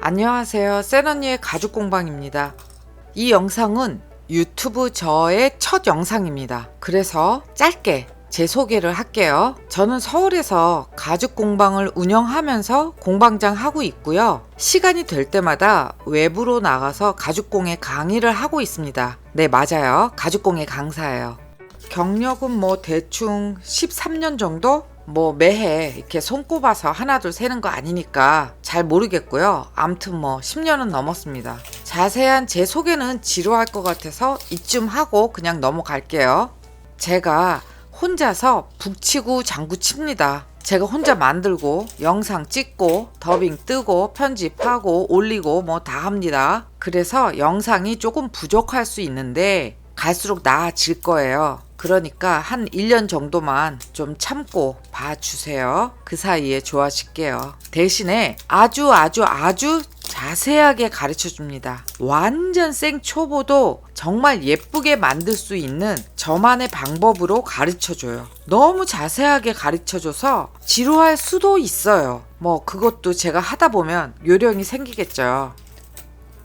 안녕하세요. 센언니의 가죽공방입니다. 이 영상은 유튜브 저의 첫 영상입니다. 그래서 짧게 제 소개를 할게요. 저는 서울에서 가죽공방을 운영하면서 공방장 하고 있고요. 시간이 될 때마다 외부로 나가서 가죽공예 강의를 하고 있습니다. 네, 맞아요. 가죽공예 강사예요. 경력은 대충 13년 정도? 매해 이렇게 손꼽아서 하나둘 세는 거 아니니까 잘 모르겠고요. 암튼 10년은 넘었습니다. 자세한 제 소개는 지루할 것 같아서 이쯤 하고 그냥 넘어갈게요. 제가 혼자서 북치고 장구칩니다. 제가 혼자 만들고 영상 찍고 더빙 뜨고 편집하고 올리고 다 합니다. 그래서 영상이 조금 부족할 수 있는데 갈수록 나아질 거예요. 그러니까 한 1년 정도만 좀 참고 봐주세요. 그 사이에 좋아질게요. 대신에 아주 자세하게 가르쳐 줍니다. 완전 생초보도 정말 예쁘게 만들 수 있는 저만의 방법으로 가르쳐 줘요. 너무 자세하게 가르쳐 줘서 지루할 수도 있어요. 그것도 제가 하다 보면 요령이 생기겠죠.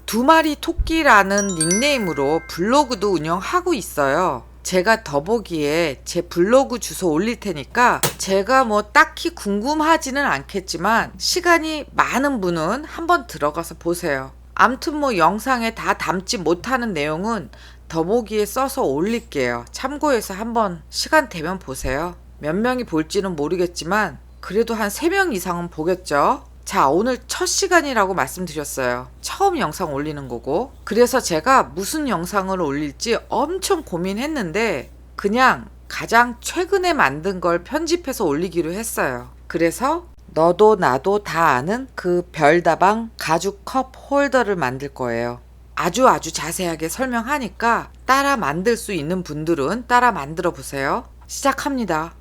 두 마리 토끼라는 닉네임으로 블로그도 운영하고 있어요. 제가 더보기에 제 블로그 주소 올릴 테니까 제가 딱히 궁금하지는 않겠지만 시간이 많은 분은 한번 들어가서 보세요. 암튼 영상에 다 담지 못하는 내용은 더보기에 써서 올릴게요. 참고해서 한번 시간 되면 보세요. 몇 명이 볼지는 모르겠지만 그래도 한 3명 이상은 보겠죠. 자, 오늘 첫 시간이라고 말씀드렸어요. 처음 영상 올리는 거고. 그래서 제가 무슨 영상을 올릴지 엄청 고민했는데 그냥 가장 최근에 만든 걸 편집해서 올리기로 했어요. 그래서 너도 나도 다 아는 그 별다방 가죽 컵 홀더를 만들 거예요. 아주 자세하게 설명하니까 따라 만들 수 있는 분들은 따라 만들어 보세요. 시작합니다.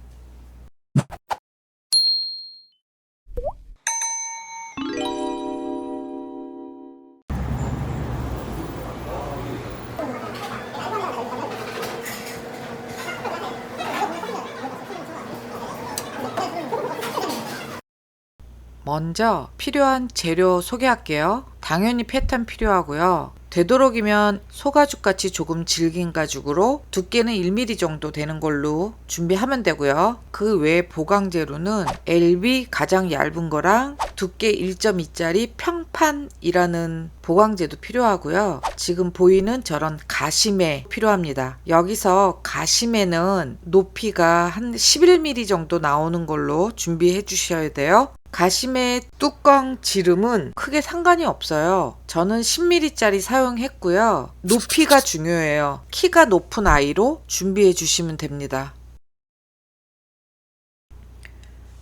먼저 필요한 재료 소개할게요. 당연히 패턴 필요하고요. 되도록이면 소가죽같이 조금 질긴 가죽으로 두께는 1mm 정도 되는 걸로 준비하면 되고요. 그 외 보강재료는 LB 가장 얇은 거랑 두께 1.2짜리 평판이라는 보강재도 필요하고요. 지금 보이는 저런 가시매 필요합니다. 여기서 가시매는 높이가 한 11mm 정도 나오는 걸로 준비해 주셔야 돼요. 가시매 뚜껑 지름은 크게 상관이 없어요. 저는 10mm짜리 사용했고요. 높이가 중요해요. 키가 높은 아이로 준비해 주시면 됩니다.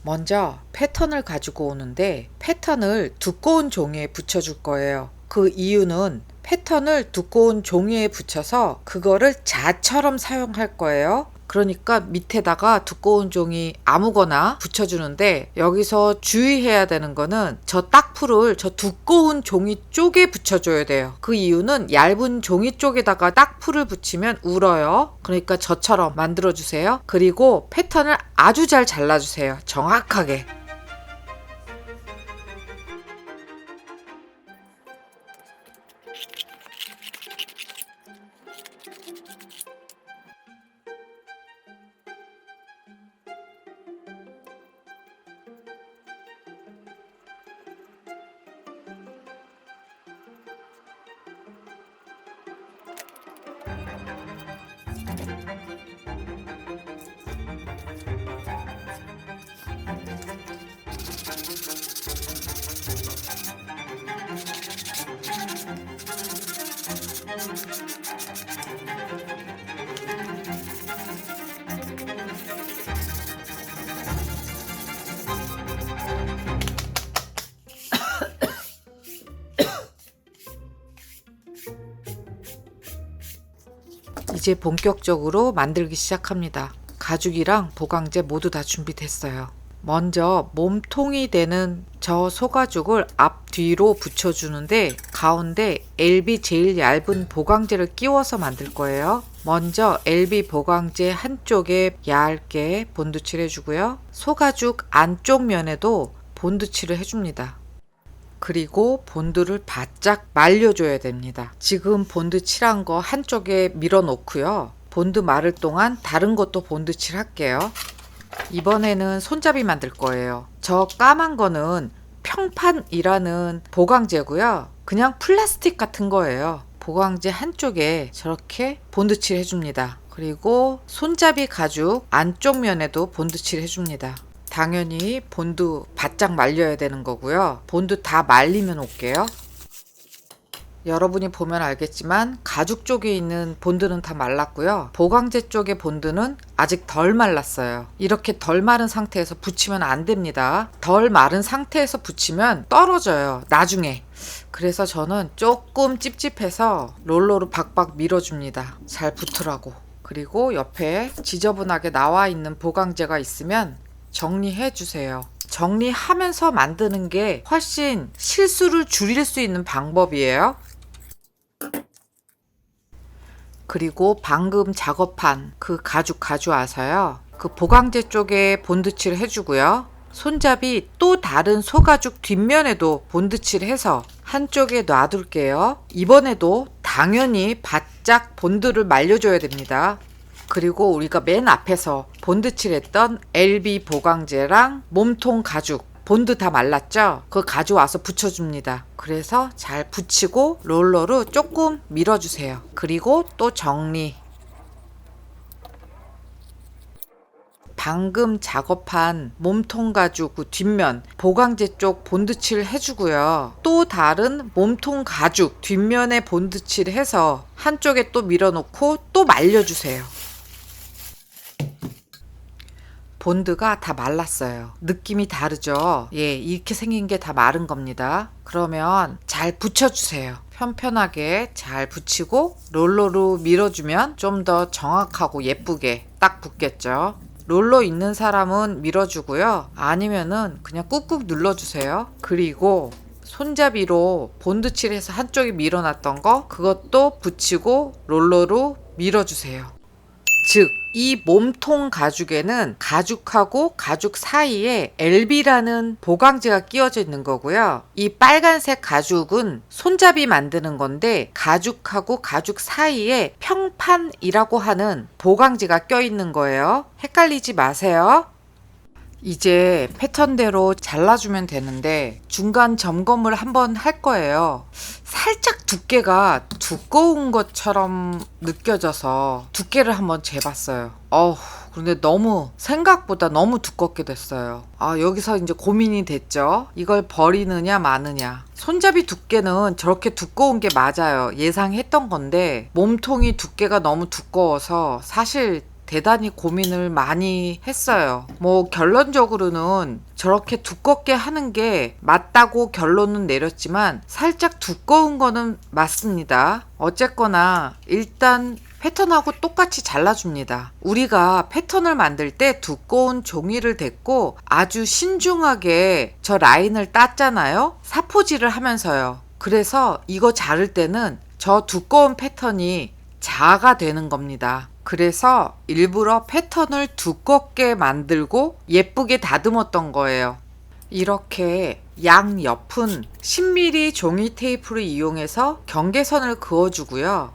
먼저 패턴을 가지고 오는데 패턴을 두꺼운 종이에 붙여줄 거예요. 그 이유는 패턴을 두꺼운 종이에 붙여서 그거를 자처럼 사용할 거예요. 그러니까 밑에다가 두꺼운 종이 아무거나 붙여주는데 여기서 주의해야 되는 거는 저 딱풀을 저 두꺼운 종이 쪽에 붙여줘야 돼요. 그 이유는 얇은 종이 쪽에다가 딱풀을 붙이면 울어요. 그러니까 저처럼 만들어주세요. 그리고 패턴을 아주 잘 잘라주세요. 정확하게. 이제 본격적으로 만들기 시작합니다. 가죽이랑 보강재 모두 다 준비됐어요. 먼저 몸통이 되는 저 소가죽을 앞뒤로 붙여주는데 가운데 LB 제일 얇은 보강재를 끼워서 만들 거예요. 먼저 LB 보강재 한쪽에 얇게 본드칠 해주고요. 소가죽 안쪽 면에도 본드칠을 해줍니다. 그리고 본드를 바짝 말려줘야 됩니다. 지금 본드 칠한 거 한쪽에 밀어 놓고요. 본드 마를 동안 다른 것도 본드 칠할게요. 이번에는 손잡이 만들 거예요. 저 까만 거는 평판이라는 보강제고요. 그냥 플라스틱 같은 거예요. 보강제 한쪽에 저렇게 본드칠 해줍니다. 그리고 손잡이 가죽 안쪽 면에도 본드칠 해줍니다. 당연히 본드 바짝 말려야 되는 거고요. 본드 다 말리면 올게요. 여러분이 보면 알겠지만 가죽 쪽에 있는 본드는 다 말랐고요. 보강제 쪽의 본드는 아직 덜 말랐어요. 이렇게 덜 마른 상태에서 붙이면 안 됩니다. 덜 마른 상태에서 붙이면 떨어져요, 나중에. 그래서 저는 조금 찝찝해서 롤러로 박박 밀어줍니다. 잘 붙으라고. 그리고 옆에 지저분하게 나와 있는 보강제가 있으면 정리해 주세요. 정리하면서 만드는 게 훨씬 실수를 줄일 수 있는 방법이에요. 그리고 방금 작업한 그 가죽 가져와서요. 그 보강제 쪽에 본드칠 해주고요. 손잡이 또 다른 소가죽 뒷면에도 본드칠 해서 한쪽에 놔둘게요. 이번에도 당연히 바짝 본드를 말려줘야 됩니다. 그리고 우리가 맨 앞에서 본드칠 했던 LB 보강제랑 몸통 가죽 본드 다 말랐죠? 그거 가져와서 붙여줍니다. 그래서 잘 붙이고 롤러로 조금 밀어주세요. 그리고 또 정리. 방금 작업한 몸통 가죽 그 뒷면 보강제 쪽 본드칠 해주고요. 또 다른 몸통 가죽 뒷면에 본드칠 해서 한쪽에 또 밀어놓고 또 말려주세요. 본드가 다 말랐어요. 느낌이 다르죠? 예, 이렇게 생긴 게 다 마른 겁니다. 그러면 잘 붙여주세요. 편편하게 잘 붙이고 롤러로 밀어주면 좀 더 정확하고 예쁘게 딱 붙겠죠. 롤러 있는 사람은 밀어주고요. 아니면은 그냥 꾹꾹 눌러주세요. 그리고 손잡이로 본드칠해서 한쪽에 밀어놨던 거 그것도 붙이고 롤러로 밀어주세요. 즉, 이 몸통 가죽에는 가죽하고 가죽 사이에 LB라는 보강제가 끼워져 있는 거고요. 이 빨간색 가죽은 손잡이 만드는 건데 가죽하고 가죽 사이에 평판이라고 하는 보강제가 껴 있는 거예요. 헷갈리지 마세요. 이제 패턴대로 잘라주면 되는데 중간 점검을 한번 할 거예요. 살짝 두께가 두꺼운 것처럼 느껴져서 두께를 한번 재봤어요. 그런데 생각보다 너무 두껍게 됐어요. 여기서 이제 고민이 됐죠. 이걸 버리느냐 마느냐. 손잡이 두께는 저렇게 두꺼운 게 맞아요. 예상했던 건데 몸통이 두께가 너무 두꺼워서 사실 대단히 고민을 많이 했어요. 결론적으로는 저렇게 두껍게 하는 게 맞다고 결론은 내렸지만 살짝 두꺼운 거는 맞습니다. 어쨌거나 일단 패턴하고 똑같이 잘라줍니다. 우리가 패턴을 만들 때 두꺼운 종이를 댔고 아주 신중하게 저 라인을 땄잖아요. 사포질을 하면서요. 그래서 이거 자를 때는 저 두꺼운 패턴이 자아가 되는 겁니다. 그래서 일부러 패턴을 두껍게 만들고 예쁘게 다듬었던 거예요. 이렇게 양옆은 10mm 종이 테이프를 이용해서 경계선을 그어주고요.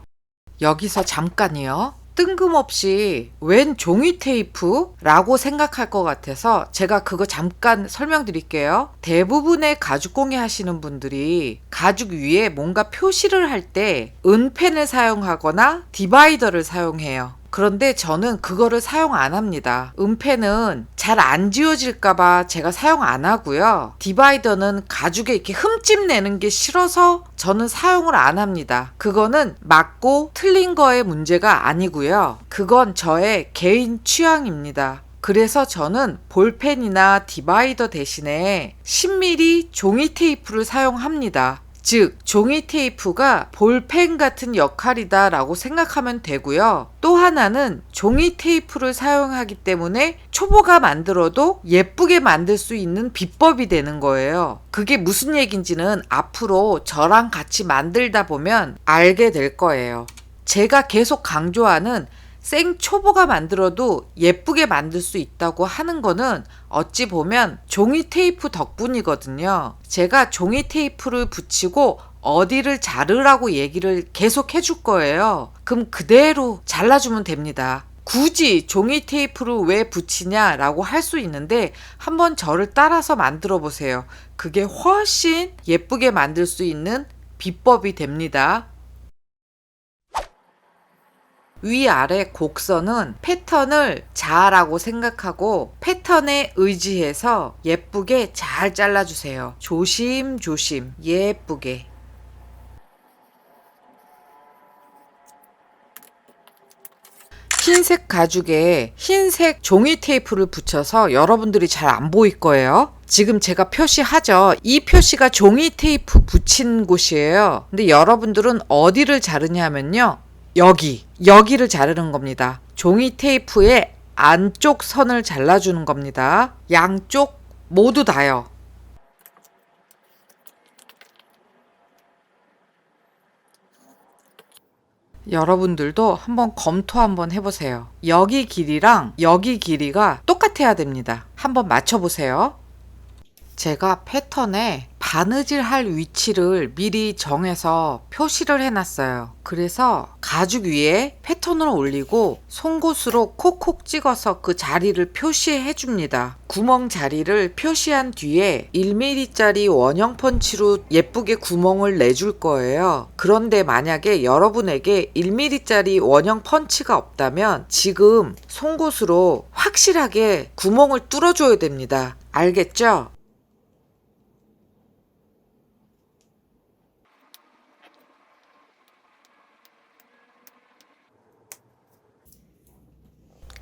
여기서 잠깐이요. 뜬금없이 웬 종이 테이프? 라고 생각할 것 같아서 제가 그거 잠깐 설명드릴게요. 대부분의 가죽공예 하시는 분들이 가죽 위에 뭔가 표시를 할 때 은펜을 사용하거나 디바이더를 사용해요. 그런데 저는 그거를 사용 안 합니다. 은펜은 잘 안 지워질까봐 제가 사용 안 하고요. 디바이더는 가죽에 이렇게 흠집 내는 게 싫어서 저는 사용을 안 합니다. 그거는 맞고 틀린 거의 문제가 아니고요. 그건 저의 개인 취향입니다. 그래서 저는 볼펜이나 디바이더 대신에 10mm 종이 테이프를 사용합니다. 즉, 종이 테이프가 볼펜 같은 역할이다 라고 생각하면 되고요. 또 하나는 종이 테이프를 사용하기 때문에 초보가 만들어도 예쁘게 만들 수 있는 비법이 되는 거예요. 그게 무슨 얘기인지는 앞으로 저랑 같이 만들다 보면 알게 될 거예요. 제가 계속 강조하는 생초보가 만들어도 예쁘게 만들 수 있다고 하는 거는 어찌 보면 종이 테이프 덕분이거든요. 제가 종이 테이프를 붙이고 어디를 자르라고 얘기를 계속 해줄 거예요. 그럼 그대로 잘라주면 됩니다. 굳이 종이 테이프를 왜 붙이냐라고 할 수 있는데 한번 저를 따라서 만들어 보세요. 그게 훨씬 예쁘게 만들 수 있는 비법이 됩니다. 위아래 곡선은 패턴을 자라고 생각하고 패턴에 의지해서 예쁘게 잘 잘라주세요. 조심조심 예쁘게. 흰색 가죽에 흰색 종이 테이프를 붙여서 여러분들이 잘 안 보일 거예요. 지금 제가 표시하죠. 이 표시가 종이 테이프 붙인 곳이에요. 근데 여러분들은 어디를 자르냐 하면요. 여기를 자르는 겁니다. 종이 테이프의 안쪽 선을 잘라주는 겁니다. 양쪽 모두 다요. 여러분들도 검토 한번 해보세요. 여기 길이랑 여기 길이가 똑같아야 됩니다. 한번 맞춰보세요. 제가 패턴에 바느질 할 위치를 미리 정해서 표시를 해놨어요. 그래서 가죽 위에 패턴을 올리고 송곳으로 콕콕 찍어서 그 자리를 표시해 줍니다. 구멍 자리를 표시한 뒤에 1mm짜리 원형 펀치로 예쁘게 구멍을 내줄 거예요. 그런데 만약에 여러분에게 1mm짜리 원형 펀치가 없다면 지금 송곳으로 확실하게 구멍을 뚫어줘야 됩니다. 알겠죠?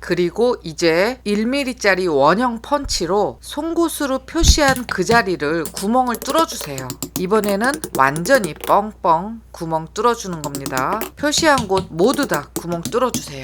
그리고 이제 1mm짜리 원형 펀치로 송곳으로 표시한 그 자리를 구멍을 뚫어주세요. 이번에는 완전히 뻥뻥 구멍 뚫어주는 겁니다. 표시한 곳 모두 다 구멍 뚫어주세요.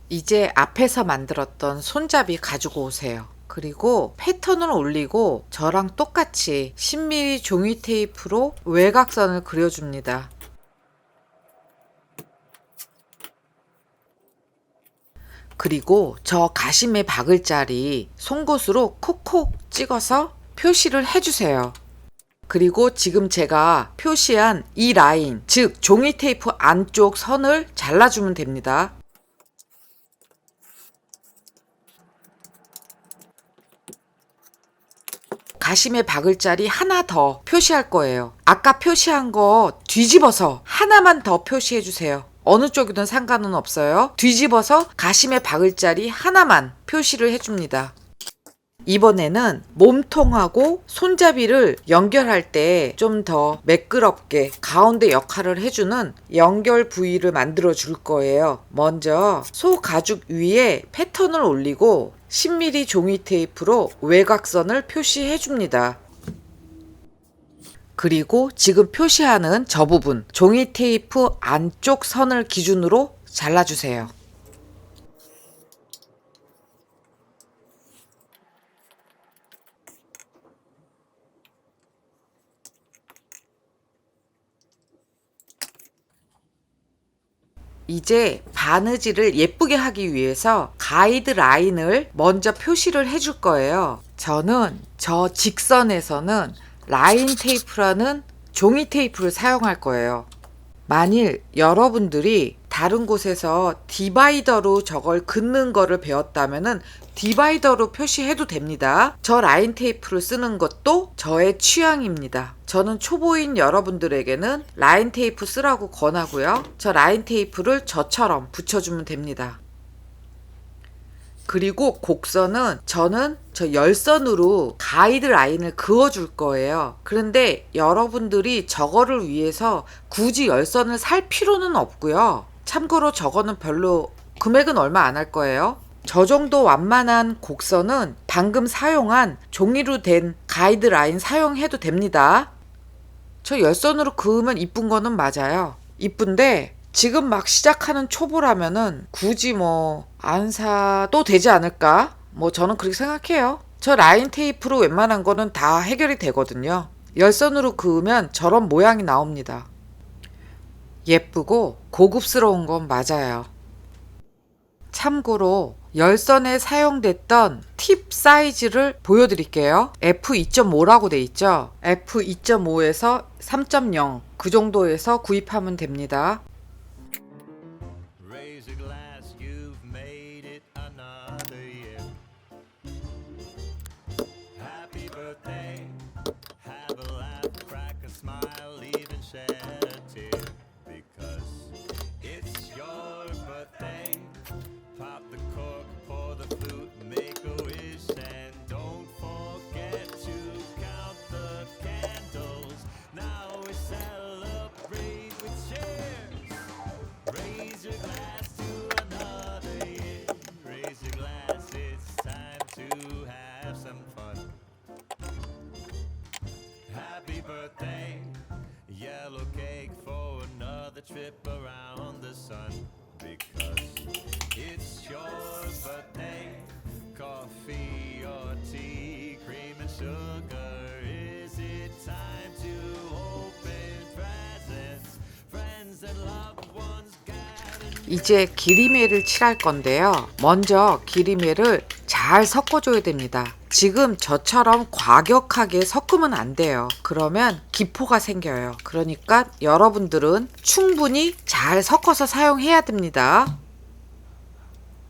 이제 앞에서 만들었던 손잡이 가지고 오세요. 그리고 패턴을 올리고 저랑 똑같이 10mm 종이 테이프로 외곽선을 그려줍니다. 그리고 저 가심에 박을 자리 송곳으로 콕콕 찍어서 표시를 해주세요. 그리고 지금 제가 표시한 이 라인, 즉 종이 테이프 안쪽 선을 잘라주면 됩니다. 가심에 박을 자리 하나 더 표시할 거예요. 아까 표시한 거 뒤집어서 하나만 더 표시해 주세요. 어느 쪽이든 상관은 없어요. 뒤집어서 가심에 박을 자리 하나만 표시를 해줍니다. 이번에는 몸통하고 손잡이를 연결할 때 좀 더 매끄럽게 가운데 역할을 해주는 연결 부위를 만들어 줄 거예요. 먼저 소 가죽 위에 패턴을 올리고 10mm 종이 테이프로 외곽선을 표시해 줍니다. 그리고 지금 표시하는 저 부분 종이 테이프 안쪽 선을 기준으로 잘라주세요. 이제 바느질을 예쁘게 하기 위해서 가이드라인을 먼저 표시를 해줄 거예요. 저는 저 직선에서는 라인 테이프라는 종이 테이프를 사용할 거예요. 만일 여러분들이 다른 곳에서 디바이더로 저걸 긋는 거를 배웠다면은 디바이더로 표시해도 됩니다. 저 라인 테이프를 쓰는 것도 저의 취향입니다. 저는 초보인 여러분들에게는 라인 테이프 쓰라고 권하고요. 저 라인 테이프를 저처럼 붙여주면 됩니다. 그리고 곡선은 저는 저 열선으로 가이드 라인을 그어줄 거예요. 그런데 여러분들이 저거를 위해서 굳이 열선을 살 필요는 없고요. 참고로 저거는 별로 금액은 얼마 안 할 거예요. 저 정도 완만한 곡선은 방금 사용한 종이로 된 가이드 라인 사용해도 됩니다. 저 열선으로 그으면 이쁜 거는 맞아요. 이쁜데 지금 막 시작하는 초보라면은 굳이 뭐 안 사도 되지 않을까? 뭐 저는 그렇게 생각해요. 저 라인 테이프로 웬만한 거는 다 해결이 되거든요. 열선으로 그으면 저런 모양이 나옵니다. 예쁘고 고급스러운 건 맞아요. 참고로 열선에 사용됐던 팁 사이즈를 보여드릴게요. F2.5라고 돼 있죠. F2.5에서 3.0 그 정도에서 구입하면 됩니다. Raise a glass, you've made it another year. Happy birthday, have a laugh, crack a smile, even shed a tear. Because it's your birthday. Pop the cork, pour the flute, make a wish, and don't forget to count the candles. Now we celebrate with cheers. Raise your glass to another year. Raise your glass, it's time to have some fun. Happy birthday, yellow cake for another trip around the sun. Because it's your birthday, coffee or tea, cream and sugar. Is it time to open presents? Friends and loved ones gathered. 이제 기리매를 칠할 건데요. 먼저 기리매를 잘 섞어줘야 됩니다. 지금 저처럼 과격하게 섞으면 안 돼요. 그러면 기포가 생겨요. 그러니까 여러분들은 충분히 잘 섞어서 사용해야 됩니다.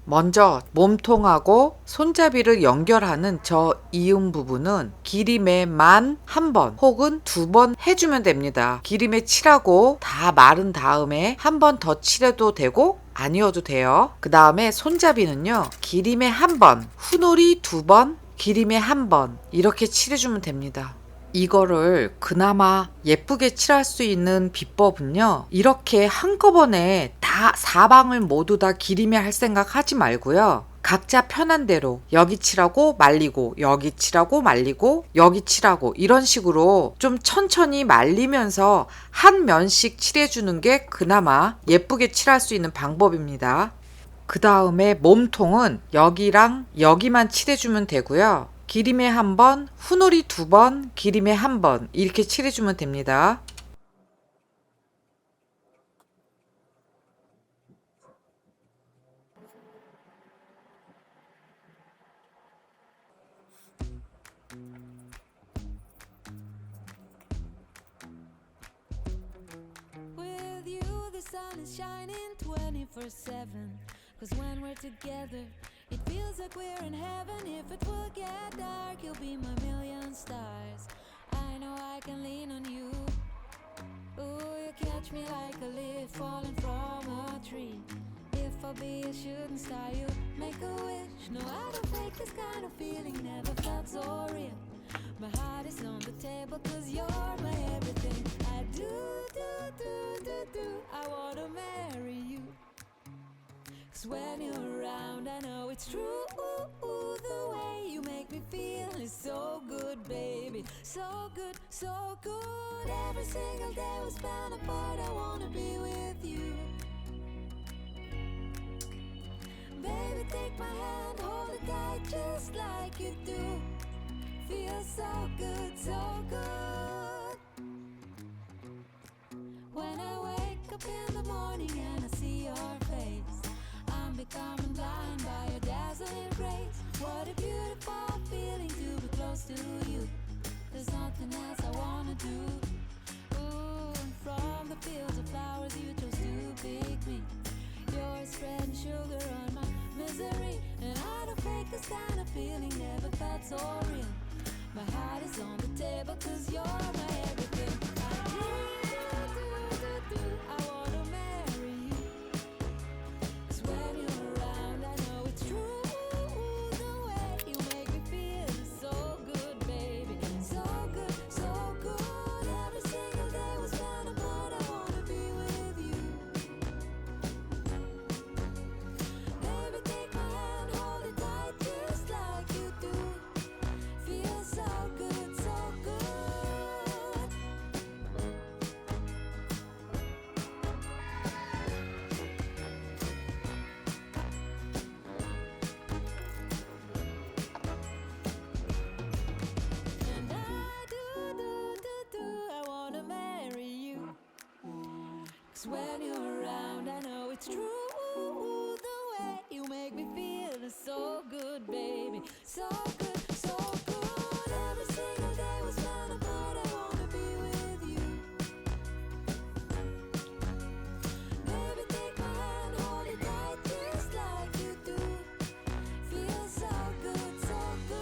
먼저 몸통하고 손잡이를 연결하는 저 이음 부분은 기리매만 한 번 혹은 두 번 해주면 됩니다. 기리매 칠하고 다 마른 다음에 한 번 더 칠해도 되고 아니어도 돼요. 그 다음에 손잡이는요. 기리매 한 번, 후놀이 두 번, 기리매 한 번 이렇게 칠해주면 됩니다. 이거를 그나마 예쁘게 칠할 수 있는 비법은요. 이렇게 한꺼번에 다 사방을 모두 다 기리매 할 생각 하지 말고요. 각자 편한 대로 여기 칠하고 말리고 여기 칠하고 말리고 여기 칠하고 이런 식으로 좀 천천히 말리면서 한 면씩 칠해주는 게 그나마 예쁘게 칠할 수 있는 방법입니다. 그 다음에 몸통은 여기랑 여기만 칠해주면 되고요. 기리매 한 번, 후놀이 두 번, 기리매 한 번 이렇게 칠해주면 됩니다. With you, the sun is shining 24/7. 'Cause when we're together, it feels like we're in heaven. If it will get dark, you'll be my million stars. I know I can lean on you. Ooh, you catch me like a leaf falling from a tree. If I'll be a shooting star, you make a wish. No, I don't fake this kind of feeling, never felt so real. My heart is on the table 'cause you're my everything. I do. I wanna marry you. 'Cause when you're around, I know it's true. The way you make me feel is so good, baby. So good, so good. Every single day we spend apart, I wanna be with you. Baby, take my hand, hold it tight just like you do. Feels so good, so good. When I wake up in the morning and I see your face, I'm becoming blind by your dazzling grace. What a beautiful feeling to be close to you. There's nothing else I wanna do. Ooh, and from the fields of flowers you chose to pick me. You're spreading sugar on my misery, and I don't fake this kind of feeling, never felt so real. My heart is on the table 'cause you're my everything. I wanna marry you. 'Cause when you're around, I know it's true. The way you make me feel is so good, baby. So good, so good. Every single day we spend apart, I wanna be with you. Baby, take my hand, hold it tight just like you do. Feels so good, so good. 'Cause when you're around, I know it's true. The way you make me feel is so good, baby. So good, so good. Every single day was fun apart. I wanna be with you. Baby, take my hand, hold it tight, just like you do. Feels so good, so good.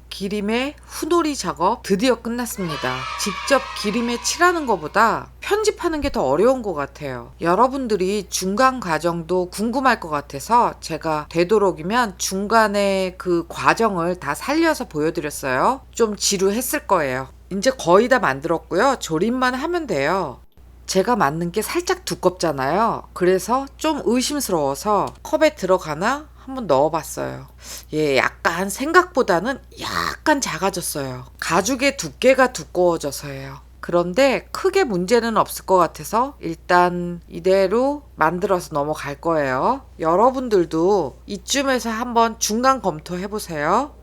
기림의 후놀이 작업 드디어 끝났습니다. 직접 기림에 칠하는 것보다 편집하는 게 더 어려운 것 같아요. 여러분들이 중간 과정도 궁금할 것 같아서 제가 되도록이면 중간에 그 과정을 다 살려서 보여드렸어요. 좀 지루했을 거예요. 이제 거의 다 만들었고요. 조립만 하면 돼요. 제가 만든 게 살짝 두껍잖아요. 그래서 좀 의심스러워서 컵에 들어가나 한번 넣어봤어요. 예, 약간 생각보다는 약간 작아졌어요. 가죽의 두께가 두꺼워져서예요. 그런데 크게 문제는 없을 것 같아서 일단 이대로 만들어서 넘어갈 거예요. 여러분들도 이쯤에서 한번 중간 검토해보세요.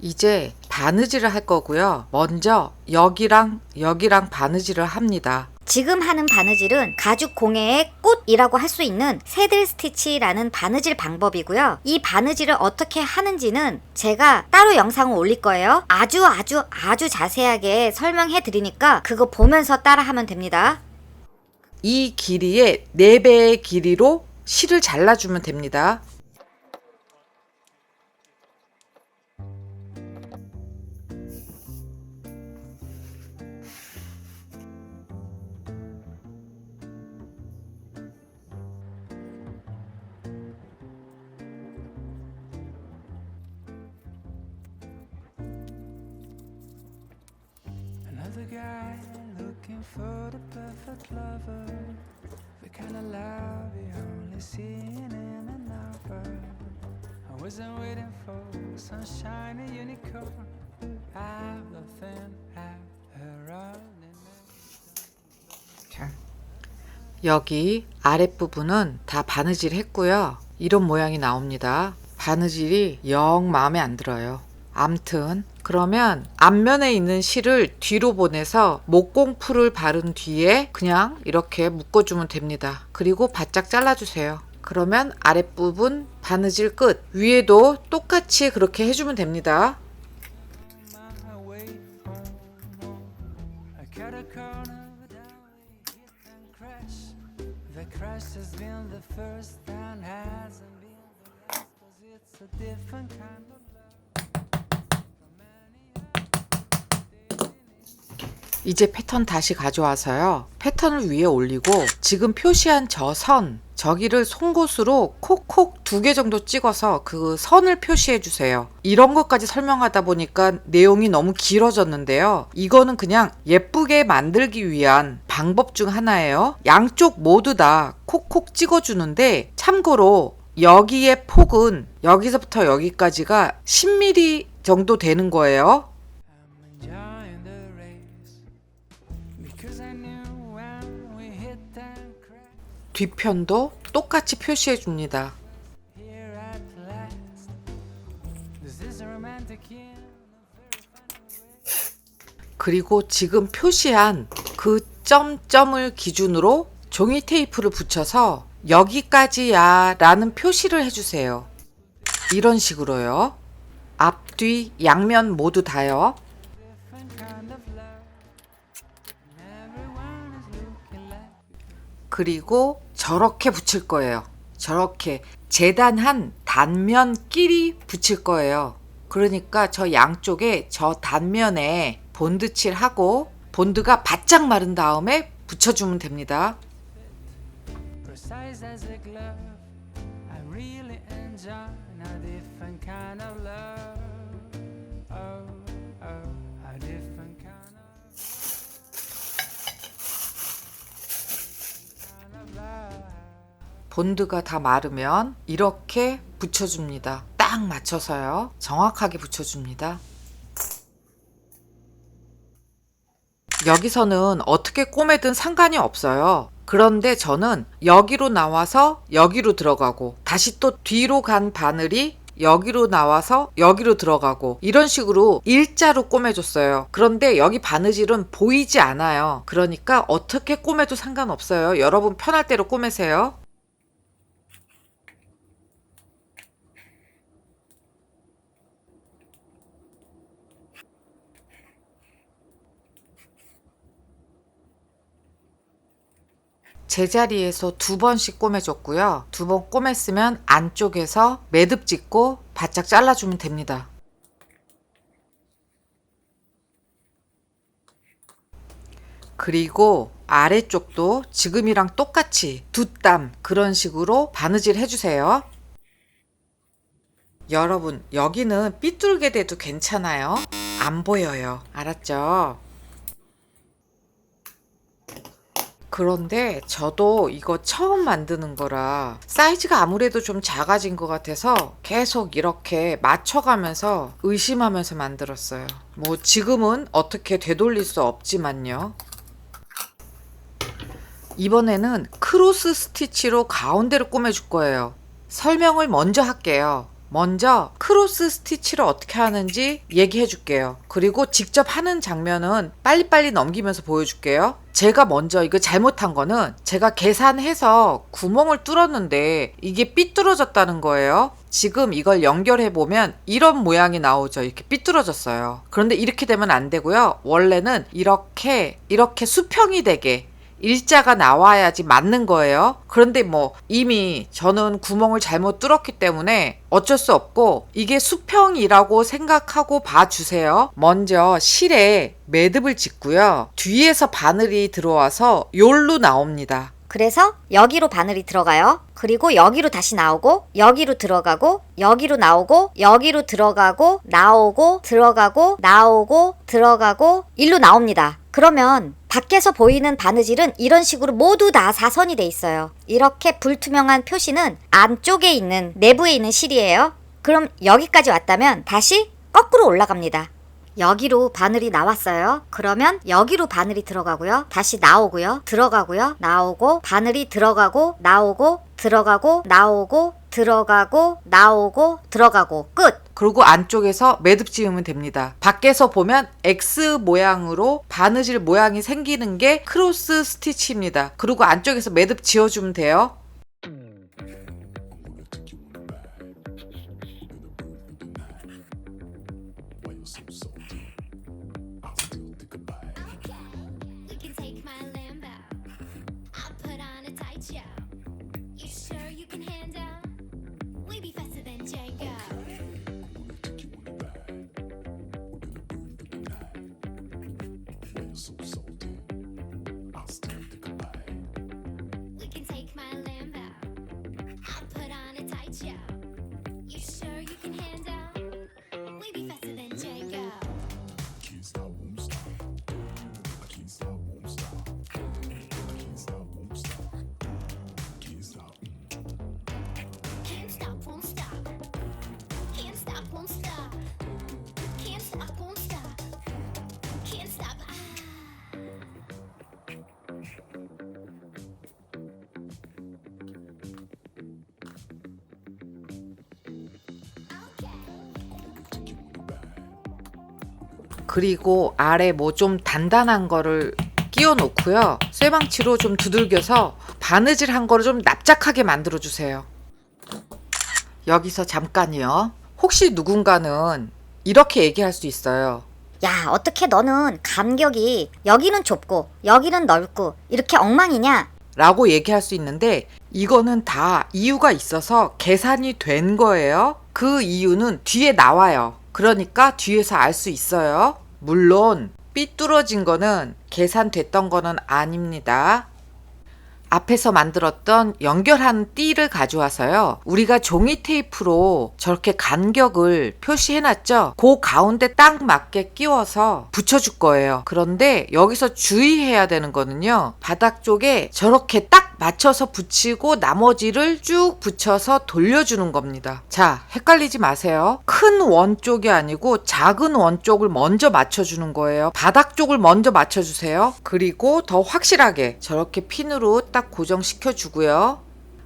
이제 바느질을 할 거고요. 먼저 여기랑 바느질을 합니다. 지금 하는 바느질은 가죽 공예의 꽃이라고 할 수 있는 새들 스티치라는 바느질 방법이고요. 이 바느질을 어떻게 하는지는 제가 따로 영상을 올릴 거예요. 아주 자세하게 설명해 드리니까 그거 보면서 따라 하면 됩니다. 이 길이의 4배의 길이로 실을 잘라주면 됩니다. Another guy looking for the perfect lover, the kind of love you only see in an novel. I wasn't waiting for some shiny unicorn. I've nothing, I've her running. 자, 여기 아랫부분은 다 바느질 했고요. 이런 모양이 나옵니다. 바느질이 영 마음에 안 들어요. 암튼 그러면 앞면에 있는 실을 뒤로 보내서 목공풀을 바른 뒤에 그냥 이렇게 묶어주면 됩니다. 그리고 바짝 잘라주세요. 그러면 아랫부분 바느질 끝. 위에도 똑같이 그렇게 해주면 됩니다. My way home, I cut a corner without a hit and crash. The crash has been the first and hasn't been the last, 'cause it's a different kind of love. 이제 패턴 다시 가져와서요. 패턴을 위에 올리고 지금 표시한 저 선, 저기를 송곳으로 콕콕 2개 정도 찍어서 그 선을 표시해 주세요. 이런 것까지 설명하다 보니까 내용이 너무 길어졌는데요. 이거는 그냥 예쁘게 만들기 위한 방법 중 하나예요. 양쪽 모두 다 콕콕 찍어주는데 참고로 여기의 폭은 여기서부터 여기까지가 10mm 정도 되는 거예요. I'm enjoying the race because I knew when we hit and crash. 뒤편도 똑같이 표시해 줍니다. Here at last, this is a romantic in a very funny way. 그리고 지금 표시한 그 점점을 기준으로 종이 테이프를 붙여서 여기까지야 라는 표시를 해주세요. 이런 식으로요. 앞뒤 양면 모두 다요. Different kind of love, and everyone is looking like. 그리고 저렇게 붙일 거예요. 저렇게 재단한 단면끼리 붙일 거예요. 그러니까 저 양쪽에 저 단면에 본드칠하고 본드가 바짝 마른 다음에 붙여주면 됩니다. Precise as a glove, I really enjoy a different kind of love. Oh, oh, a different kind of love. 본드가 다 마르면 이렇게 붙여줍니다. 딱 맞춰서요. 정확하게 붙여줍니다. 여기서는 어떻게 꼬매든 상관이 없어요. 그런데 저는 여기로 나와서 여기로 들어가고 다시 또 뒤로 간 바늘이 여기로 나와서 여기로 들어가고 이런 식으로 일자로 꼬매줬어요. 그런데 여기 바느질은 보이지 않아요. 그러니까 어떻게 꼬매도 상관없어요. 여러분 편할 대로 꼬매세요. 제자리에서 2번씩 꼬매줬고요. 2번 꼬맸으면 안쪽에서 매듭 짓고 바짝 잘라주면 됩니다. 그리고 아래쪽도 지금이랑 똑같이 2땀 그런 식으로 바느질 해주세요. 여러분 여기는 삐뚤게 돼도 괜찮아요. 안 보여요. 알았죠? 그런데 저도 이거 처음 만드는 거라 사이즈가 아무래도 좀 작아진 것 같아서 계속 이렇게 맞춰가면서 의심하면서 만들었어요. 뭐 지금은 어떻게 되돌릴 수 없지만요. 이번에는 크로스 스티치로 가운데를 꼬매줄 거예요. 설명을 먼저 할게요. 먼저 크로스 스티치를 어떻게 하는지 얘기해 줄게요. 그리고 직접 하는 장면은 빨리빨리 넘기면서 보여줄게요. 제가 먼저 이거 잘못한 거는 제가 계산해서 구멍을 뚫었는데 이게 삐뚤어졌다는 거예요. 지금 이걸 연결해 보면 이런 모양이 나오죠. 이렇게 삐뚤어졌어요. 그런데 이렇게 되면 안 되고요. 원래는 이렇게 수평이 되게 일자가 나와야지 맞는 거예요. 그런데 뭐 이미 저는 구멍을 잘못 뚫었기 때문에 어쩔 수 없고 이게 수평이라고 생각하고 봐주세요. 먼저 실에 매듭을 짓고요. 뒤에서 바늘이 들어와서 요로 나옵니다. 그래서 여기로 바늘이 들어가요. 그리고 여기로 다시 나오고 여기로 들어가고 여기로 나오고 여기로 들어가고 나오고 들어가고 나오고 들어가고 일로 나옵니다. 그러면 밖에서 보이는 바느질은 이런 식으로 모두 다 사선이 돼 있어요. 이렇게 불투명한 표시는 안쪽에 있는 내부에 있는 실이에요. 그럼 여기까지 왔다면 다시 거꾸로 올라갑니다. 여기로 바늘이 나왔어요. 그러면 여기로 바늘이 들어가고요. 다시 나오고요. 들어가고요. 나오고 바늘이 들어가고 나오고 들어가고 나오고 들어가고 나오고 들어가고 끝! 그리고 안쪽에서 매듭 지으면 됩니다. 밖에서 보면 X 모양으로 바느질 모양이 생기는 게 크로스 스티치입니다. 그리고 안쪽에서 매듭 지어주면 돼요. You can take my Lambo. I'll put on a tight show. You sure you can handle? We be faster than Django. We can take my Lambo. I'll put on a tight show. You sure you can handle? We be faster than Django. Can't stop, won't stop. Can't stop, won't stop. Can't stop, won't stop. Can't stop. 그리고 아래 뭐 좀 단단한 거를 끼워 놓고요. 쇠망치로 좀 두들겨서 바느질 한 거를 좀 납작하게 만들어 주세요. 여기서 잠깐이요. 혹시 누군가는 이렇게 얘기할 수 있어요. 야, 어떻게 너는 간격이 여기는 좁고 여기는 넓고 이렇게 엉망이냐? 라고 얘기할 수 있는데 이거는 다 이유가 있어서 계산이 된 거예요. 그 이유는 뒤에 나와요. 그러니까 뒤에서 알 수 있어요. 물론 삐뚤어진 거는 계산됐던 거는 아닙니다. 앞에서 만들었던 연결한 띠를 가져와서요. 우리가 종이 테이프로 저렇게 간격을 표시해놨죠. 그 가운데 딱 맞게 끼워서 붙여줄 거예요. 그런데 여기서 주의해야 되는 거는요. 바닥 쪽에 저렇게 딱 맞춰서 붙이고 나머지를 쭉 붙여서 돌려주는 겁니다. 자, 헷갈리지 마세요. 큰 원 쪽이 아니고 작은 원 쪽을 먼저 맞춰주는 거예요. 바닥 쪽을 먼저 맞춰주세요. 그리고 더 확실하게 저렇게 핀으로 딱 고정시켜 주고요.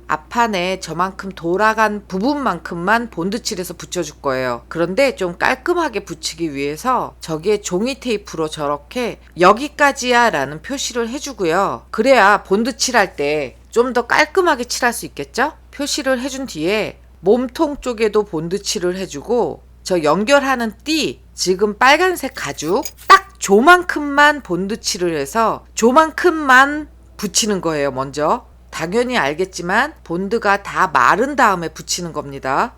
앞판에 저만큼 돌아간 부분만큼만 본드칠해서 붙여줄 거예요. 그런데 좀 깔끔하게 붙이기 위해서 저기에 종이 테이프로 저렇게 여기까지야 라는 표시를 해주고요. 그래야 본드칠할 때 좀 더 깔끔하게 칠할 수 있겠죠? 표시를 해준 뒤에 몸통 쪽에도 본드칠을 해주고 저 연결하는 띠, 지금 빨간색 가죽 딱 조만큼만 본드칠을 해서 조만큼만 붙이는 거예요. 먼저 당연히 알겠지만 본드가 다 마른 다음에 붙이는 겁니다.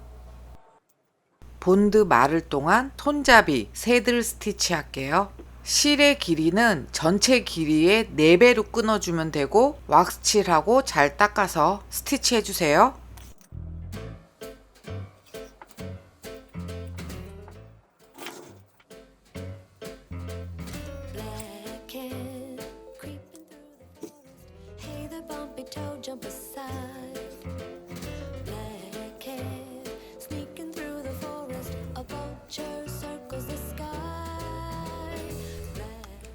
본드 마를 동안 손잡이 새들 스티치 할게요. 실의 길이는 전체 길이의 4배로 끊어주면 되고 왁스칠하고 잘 닦아서 스티치 해주세요. Black cat creeping through the forest. Hey there, bumpy toe, jump aside. Black cat sneaking through the forest. A vulture circles the sky. Black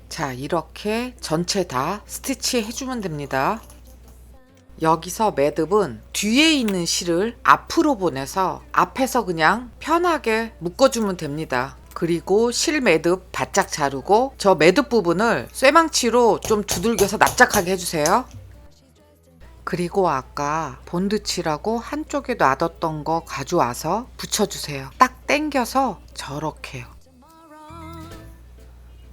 자, 이렇게 전체 다 스티치 해주면 됩니다. 여기서 매듭은 뒤에 있는 실을 앞으로 보내서 앞에서 그냥 편하게 묶어주면 됩니다. 그리고 실 매듭 바짝 자르고 저 매듭 부분을 쇠망치로 좀 두들겨서 납작하게 해주세요. 그리고 아까 본드칠하고 한쪽에 놔뒀던 거 가져와서 붙여주세요. 딱 당겨서 저렇게요.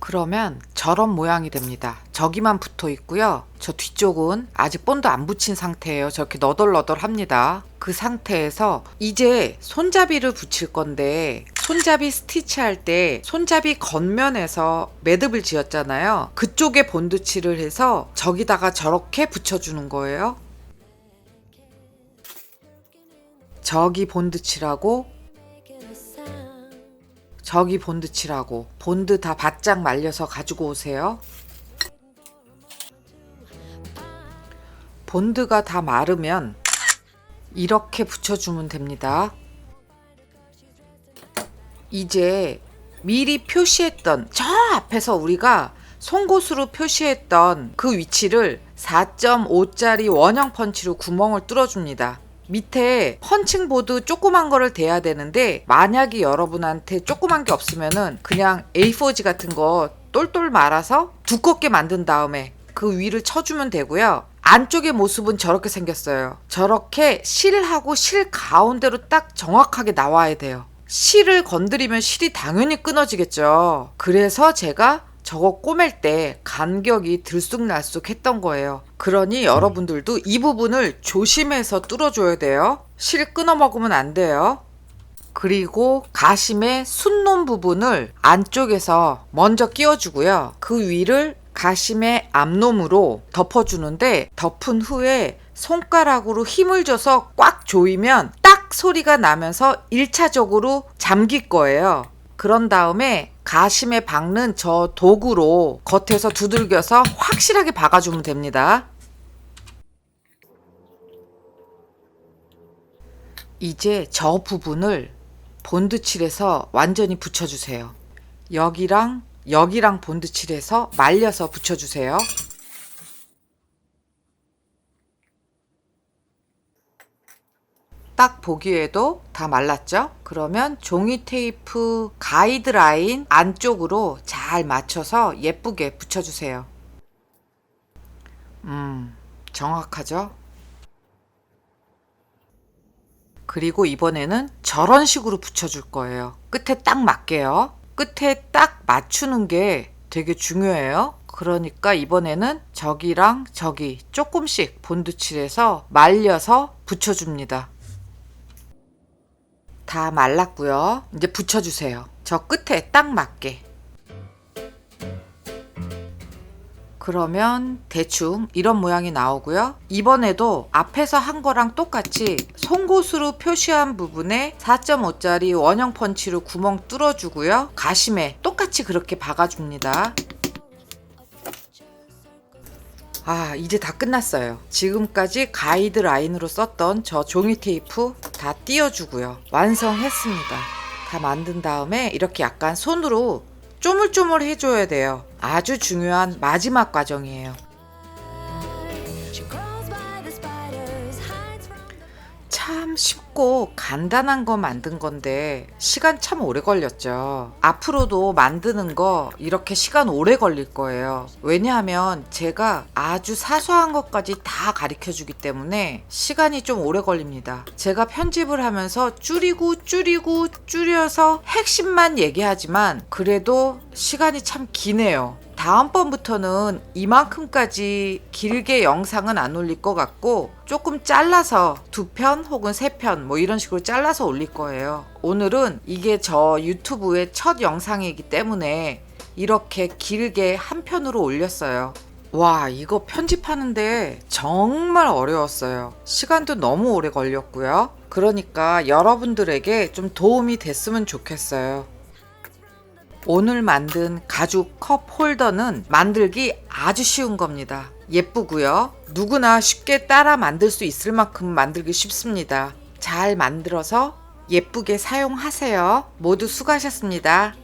그러면 저런 모양이 됩니다. 저기만 붙어 있고요. 저 뒤쪽은 아직 본드 안 붙인 상태예요. 저렇게 너덜너덜합니다. 그 상태에서 이제 손잡이를 붙일 건데 손잡이 스티치 할 때 손잡이 겉면에서 매듭을 지었잖아요. 그쪽에 본드칠을 해서 저기다가 저렇게 붙여주는 거예요. 저기 본드칠하고 making a sound. 저기 본드칠하고 본드 다 바짝 말려서 가지고 오세요. 본드가 다 마르면 이렇게 붙여주면 됩니다. 이제 미리 표시했던 저 앞에서 우리가 송곳으로 표시했던 그 위치를 4.5짜리 원형 펀치로 구멍을 뚫어줍니다. 밑에 펀칭보드 조그만 거를 대야 되는데 만약에 여러분한테 조그만 게 없으면은 그냥 A4지 같은 거 똘똘 말아서 두껍게 만든 다음에 그 위를 쳐주면 되고요. 안쪽의 모습은 저렇게 생겼어요. 저렇게 실하고 실 가운데로 딱 정확하게 나와야 돼요. 실을 건드리면 실이 당연히 끊어지겠죠. 그래서 제가 저거 꼬맬 때 간격이 들쑥날쑥 했던 거예요. 그러니 여러분들도 이 부분을 조심해서 뚫어줘야 돼요. 실 끊어 먹으면 안 돼요. 그리고 가심의 순놈 부분을 안쪽에서 먼저 끼워주고요. 그 위를 가심의 앞놈으로 덮어주는데 덮은 후에 손가락으로 힘을 줘서 꽉 조이면 딱 소리가 나면서 1차적으로 잠길 거예요. 그런 다음에 가심에 박는 저 도구로 겉에서 두들겨서 확실하게 박아주면 됩니다. 이제 저 부분을 본드칠해서 완전히 붙여주세요. 여기랑 여기랑 본드칠해서 말려서 붙여주세요. 딱 보기에도 다 말랐죠? 그러면 종이 테이프 가이드라인 안쪽으로 잘 맞춰서 예쁘게 붙여주세요. 정확하죠? 그리고 이번에는 저런 식으로 붙여줄 거예요. 끝에 딱 맞게요. 끝에 딱 맞추는 게 되게 중요해요. 그러니까 이번에는 저기랑 저기 조금씩 본드칠해서 말려서 붙여줍니다. 다 말랐고요. 이제 붙여주세요. 저 끝에 딱 맞게. 그러면 대충 이런 모양이 나오고요. 이번에도 앞에서 한 거랑 똑같이 송곳으로 표시한 부분에 4.5짜리 원형 펀치로 구멍 뚫어주고요. 가심에 똑같이 그렇게 박아줍니다. 아, 이제 다 끝났어요. 지금까지 가이드라인으로 썼던 저 종이 테이프 다 띄워주고요. 완성했습니다. 다 만든 다음에 이렇게 약간 손으로 쪼물쪼물 해줘야 돼요. 아주 중요한 마지막 과정이에요. She crawls by the spiders, hides from the 참 쉽고 간단한 거 만든 건데 시간 참 오래 걸렸죠. 앞으로도 만드는 거 이렇게 시간 오래 걸릴 거예요. 왜냐하면 제가 아주 사소한 것까지 다 가르쳐 주기 때문에 시간이 좀 오래 걸립니다. 제가 편집을 하면서 줄여서 핵심만 얘기하지만 그래도 시간이 참 기네요. 다음번부터는 이만큼까지 길게 영상은 안 올릴 것 같고 조금 잘라서 2편 혹은 3편 뭐 이런 식으로 잘라서 올릴 거예요. 오늘은 이게 저 유튜브의 첫 영상이기 때문에 이렇게 길게 한 편으로 올렸어요. 와, 이거 편집하는데 정말 어려웠어요. 시간도 너무 오래 걸렸고요. 그러니까 여러분들에게 좀 도움이 됐으면 좋겠어요. 오늘 만든 가죽 컵 홀더는 만들기 아주 쉬운 겁니다. 예쁘고요. 누구나 쉽게 따라 만들 수 있을 만큼 만들기 쉽습니다. 잘 만들어서 예쁘게 사용하세요. 모두 수고하셨습니다.